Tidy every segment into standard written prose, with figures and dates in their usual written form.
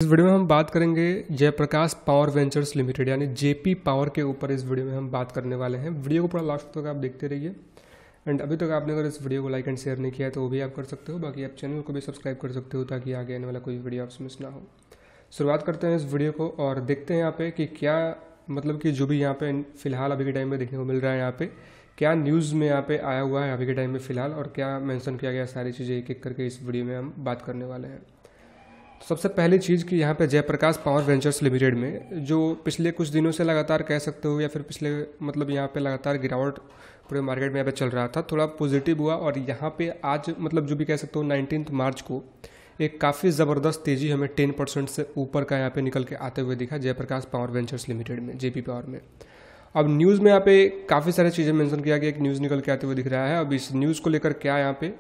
इस वीडियो में हम बात करेंगे जयप्रकाश पावर वेंचर्स लिमिटेड यानी जेपी पावर के ऊपर। इस वीडियो में हम बात करने वाले हैं। वीडियो को पूरा लास्ट तक आप देखते रहिए। एंड अभी तक आपने अगर इस वीडियो को लाइक एंड शेयर नहीं किया है तो वो भी आप कर सकते हो। बाकी आप चैनल को भी सब्सक्राइब कर सकते हो ताकि आगे आने वाला कोई वीडियो आपसे मिस ना हो। शुरुआत करते हैं इस वीडियो को और देखते हैं यहाँ पे कि क्या मतलब कि जो भी यहाँ पे फिलहाल अभी के टाइम में देखने को मिल रहा है, यहाँ पे क्या न्यूज़ में यहाँ पे आया हुआ है अभी के टाइम में फिलहाल, और क्या मेंशन किया गया, सारी चीज़ें एक एक करके इस वीडियो में हम बात करने वाले हैं। सबसे पहली चीज़ कि यहाँ पे जयप्रकाश पावर वेंचर्स लिमिटेड में जो पिछले कुछ दिनों से लगातार कह सकते हो या फिर पिछले मतलब यहाँ पे लगातार गिरावट पूरे मार्केट में यहाँ पे चल रहा था, थोड़ा पॉजिटिव हुआ और यहाँ पे आज मतलब जो भी कह सकते हो 19 मार्च को एक काफ़ी ज़बरदस्त तेज़ी हमें 10% से ऊपर का यहाँ पे निकल के आते हुए दिखा जयप्रकाश पावर वेंचर्स लिमिटेड में, जेपी पावर में। अब न्यूज़ में यहाँ पे काफ़ी सारी चीज़ें मेंशन किया गया, एक न्यूज़ निकल के आते हुए दिख रहा है। अब इस न्यूज़ को लेकर क्या यहाँ पे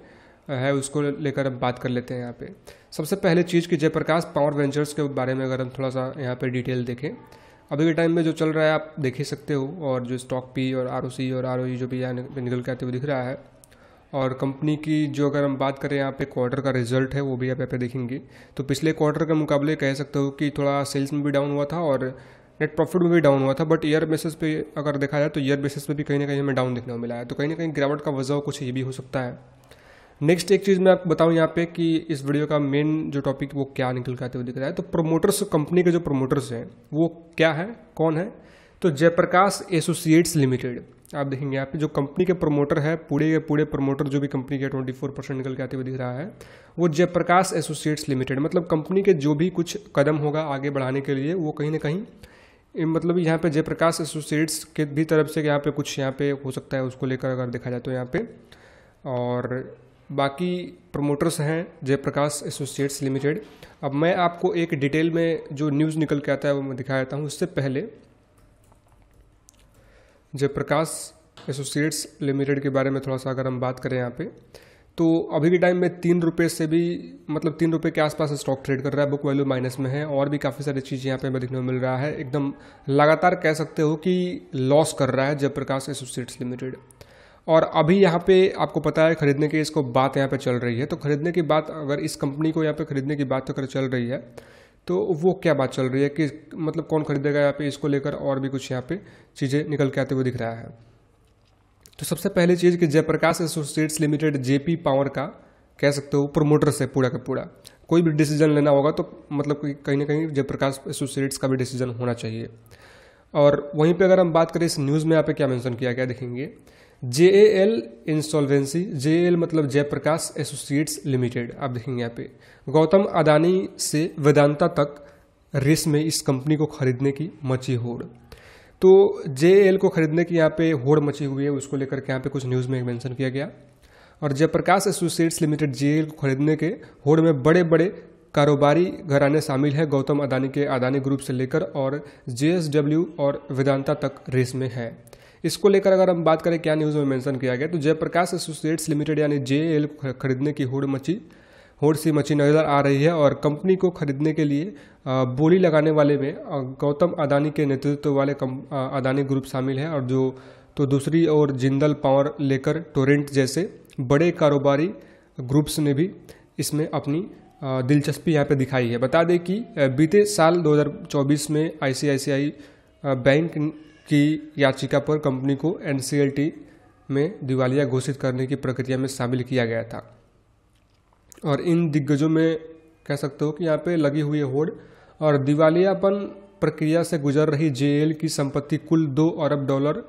है उसको लेकर अब बात कर लेते हैं। यहाँ पे सबसे पहले चीज़ कि जयप्रकाश पावर वेंचर्स के बारे में अगर हम थोड़ा सा यहाँ पे डिटेल देखें, अभी के टाइम में जो चल रहा है आप देख ही सकते हो, और जो स्टॉक पी और आरओसी और आरओई जो भी यहाँ निकल के आते हुए दिख रहा है, और कंपनी की जो अगर हम बात करें यहाँ पे क्वार्टर का रिजल्ट है वो भी आप यहाँ पे देखेंगे तो पिछले क्वार्टर के मुकाबले कह सकते हो कि थोड़ा सेल्स में भी डाउन हुआ था और नेट प्रॉफिट में भी डाउन हुआ था। बट ईयर बेसिस पे अगर देखा जाए तो ईयर बेसिस पे भी कहीं ना कहीं हमें डाउन देखने को मिला है, तो कहीं ना कहीं गिरावट का वजह कुछ ये भी हो सकता है। नेक्स्ट एक चीज़ मैं आपको बताऊं यहाँ पे कि इस वीडियो का मेन जो टॉपिक वो क्या निकल के आते हुए दिख रहा है, तो प्रमोटर्स, कंपनी के जो प्रमोटर्स हैं वो क्या है, कौन है, तो जयप्रकाश एसोसिएट्स लिमिटेड। आप देखेंगे यहाँ पे जो कंपनी के प्रमोटर है, पूरे के पूरे प्रमोटर जो भी कंपनी के 24% निकल के आते हुए दिख रहा है वो जयप्रकाश एसोसिएट्स लिमिटेड, मतलब कंपनी के जो भी कुछ कदम होगा आगे बढ़ाने के लिए वो कहीं ना कहीं मतलब यहाँ पे जयप्रकाश एसोसिएट्स के भी तरफ से यहाँ पे कुछ यहाँ पे हो सकता है, उसको लेकर अगर देखा जाए तो यहाँ पे। और बाकी प्रमोटर्स हैं जयप्रकाश एसोसिएट्स लिमिटेड। अब मैं आपको एक डिटेल में जो न्यूज़ निकल के आता है वो मैं दिखा देता हूँ। उससे पहले जयप्रकाश एसोसिएट्स लिमिटेड के बारे में थोड़ा सा अगर हम बात करें यहाँ पे, तो अभी के टाइम में 3 रुपये से भी मतलब 3 रुपये के आसपास स्टॉक ट्रेड कर रहा है, बुक वैल्यू माइनस में है, और भी काफ़ी सारी चीज़ें यहाँ पे हमें देखने को मिल रहा है। एकदम लगातार कह सकते हो कि लॉस कर रहा है जयप्रकाश एसोसिएट्स लिमिटेड। और अभी यहाँ पे आपको पता है खरीदने की इसको बात यहाँ पे चल रही है, तो खरीदने की बात अगर इस कंपनी को यहाँ पे खरीदने की बात अगर चल रही है तो वो क्या बात चल रही है कि मतलब कौन खरीदेगा यहाँ पे, इसको लेकर और भी कुछ यहाँ पे चीज़ें निकल के आते हुए दिख रहा है। तो सबसे पहली चीज़ कि Jaiprakash associates limited JP power का कह सकते हो प्रमोटर से पूरा का पूरा कोई भी डिसीजन लेना होगा तो मतलब कहीं ना कहीं जयप्रकाश एसोसिएट्स का भी डिसीजन होना चाहिए। और वहीं पे अगर हम बात करें इस न्यूज़ में यहाँ पे क्या मेंशन किया गया देखेंगे, जेएएल इंसॉल्वेंसी, जेएएल मतलब जयप्रकाश एसोसिएट्स लिमिटेड। आप देखेंगे यहाँ पे गौतम अदानी से वेदांता तक रेस में इस कंपनी को खरीदने की मची होड़। तो जेएएल को खरीदने की यहाँ पे होड़ मची हुई है, उसको लेकर के यहाँ पे कुछ न्यूज़ में मेंशन किया गया। और जयप्रकाश एसोसिएट्स लिमिटेड जेएएल को खरीदने के होड़ में बड़े बड़े कारोबारी घराने शामिल है, गौतम अदानी के अदानी ग्रुप से लेकर और जेएसडब्ल्यू और वेदांता तक रेस में है। इसको लेकर अगर हम बात करें क्या न्यूज़ में मेंशन किया गया, तो जयप्रकाश एसोसिएट्स लिमिटेड यानी जेएएल को खरीदने की होड़ सी मची नजर आ रही है। और कंपनी को खरीदने के लिए बोली लगाने वाले में गौतम अदानी के नेतृत्व वाले अदानी ग्रुप शामिल है, और जो तो दूसरी ओर जिंदल पावर लेकर टोरेंट जैसे बड़े कारोबारी ग्रुप्स ने भी इसमें अपनी दिलचस्पी यहाँ पे दिखाई है। बता दें कि बीते साल 2024 में आईसीआईसीआई बैंक की याचिका पर कंपनी को एनसीएलटी में दिवालिया घोषित करने की प्रक्रिया में शामिल किया गया था। और इन दिग्गजों में कह सकते हो कि यहाँ पे लगी हुई है होड़, और दिवालियापन प्रक्रिया से गुजर रही जेएएल की संपत्ति कुल $2 अरब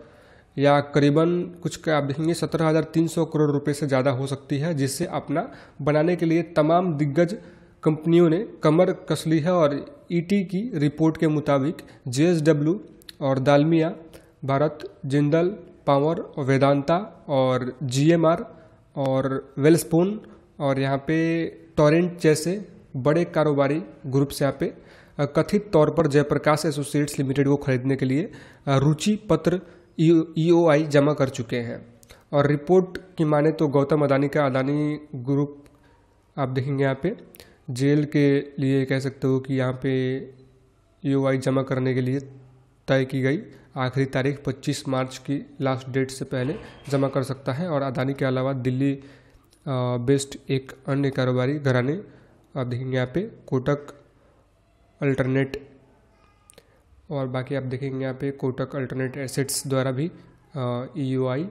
या करीबन कुछ आप देखेंगे 17,300 करोड़ रुपए से ज़्यादा हो सकती है, जिससे अपना बनाने के लिए तमाम दिग्गज कंपनियों ने कमर कस ली है। और ईटी की रिपोर्ट के मुताबिक जेएसडब्ल्यू और दालमिया भारत, जिंदल पावर और वेदांता और जीएमआर और वेलस्पोन और यहाँ पे टोरेंट जैसे बड़े कारोबारी ग्रुप से यहाँ पे कथित तौर पर जयप्रकाश एसोसिएट्स लिमिटेड को खरीदने के लिए रुचि पत्र ईओआई जमा कर चुके हैं। और रिपोर्ट की माने तो गौतम अदानी का अदानी ग्रुप आप देखेंगे यहाँ पे जेल के लिए कह सकते हो कि यहाँ पे ईओआई जमा करने के लिए तय की गई आखिरी तारीख 25 मार्च की लास्ट डेट से पहले जमा कर सकता है। और अदानी के अलावा दिल्ली बेस्ड एक अन्य कारोबारी घराने आप देखेंगे यहाँ पे कोटक अल्टरनेट, और बाकी आप देखेंगे यहाँ पे कोटक अल्टरनेट एसेट्स द्वारा भी EUI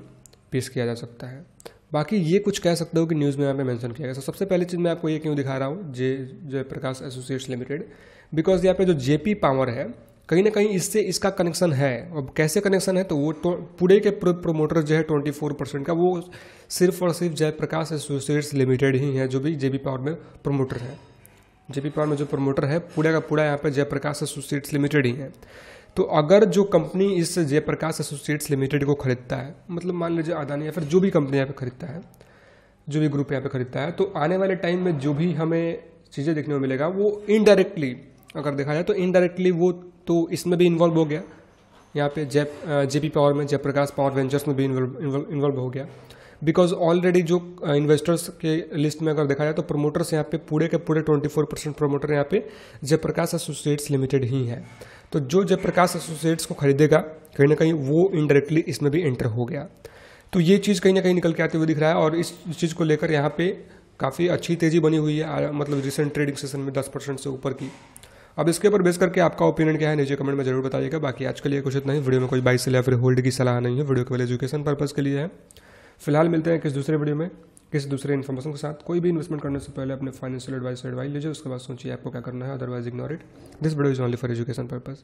पेश किया जा सकता है। बाकी ये कुछ कह सकते हो कि न्यूज़ में यहाँ पे मेंशन किया गया। सबसे पहली चीज़ मैं आपको ये क्यों दिखा रहा हूँ जयप्रकाश एसोसिएट्स लिमिटेड, बिकॉज यहाँ पे जो JP पावर है कहीं ना कहीं इससे इसका कनेक्शन है। अब कैसे कनेक्शन है, तो वो पूरे के प्रोमोटर जो है 24% का वो सिर्फ और सिर्फ जयप्रकाश एसोसिएट्स लिमिटेड ही है, जो भी JP पावर में प्रमोटर है। JP पावर में जो प्रमोटर है पूरा का पूरा यहाँ पे जयप्रकाश एसोसिएट्स लिमिटेड ही है। तो अगर जो कंपनी इस जयप्रकाश एसोसिएट्स लिमिटेड को खरीदता है, मतलब मान लीजिए अदानी या फिर जो भी कंपनी यहाँ पे खरीदता है, जो भी ग्रुप यहाँ पे खरीदता है, तो आने वाले टाइम में जो भी हमें चीज़ें देखने को मिलेगा वो इनडायरेक्टली अगर देखा जाए तो इनडायरेक्टली वो तो इसमें भी इन्वॉल्व हो गया, यहाँ पे JP पावर में जयप्रकाश पावर वेंचर्स में भी इन्वॉल्व हो गया। बिकॉज ऑलरेडी जो इन्वेस्टर्स के लिस्ट में अगर देखा जाए तो प्रमोटर्स यहाँ पे पूरे के पूरे 24% प्रमोटर यहाँ पे जयप्रकाश एसोसिएट्स लिमिटेड ही है। तो जो जयप्रकाश एसोसिएट्स को खरीदेगा कहीं ना कहीं वो इनडायरेक्टली इसमें भी एंटर हो गया। तो ये चीज़ कहीं ना कहीं निकल के आते हुए दिख रहा है, और इस चीज़ को लेकर यहाँ पे काफ़ी अच्छी तेज़ी बनी हुई है, मतलब रिसेंट ट्रेडिंग सेशन में 10% से ऊपर की। अब इसके ऊपर बेस करके आपका ओपिनियन क्या है नीचे कमेंट में जरूर बताइएगा। बाकी आज के लिए कुछ इतना ही, वीडियो में कोई बाई सेल या फिर होल्ड की सलाह नहीं है, वीडियो केवल एजुकेशन पर्पज़ के लिए है। फिलहाल मिलते हैं किसी दूसरे वीडियो में किसी दूसरे इन्फॉर्मेशन के साथ। कोई भी इन्वेस्टमेंट करने से पहले अपने फाइनेंशियल एडवाइस से एडवाइस लीजिए, उसके बाद सोचिए आपको क्या करना है, otherwise ignore it. This video is only for education purpose.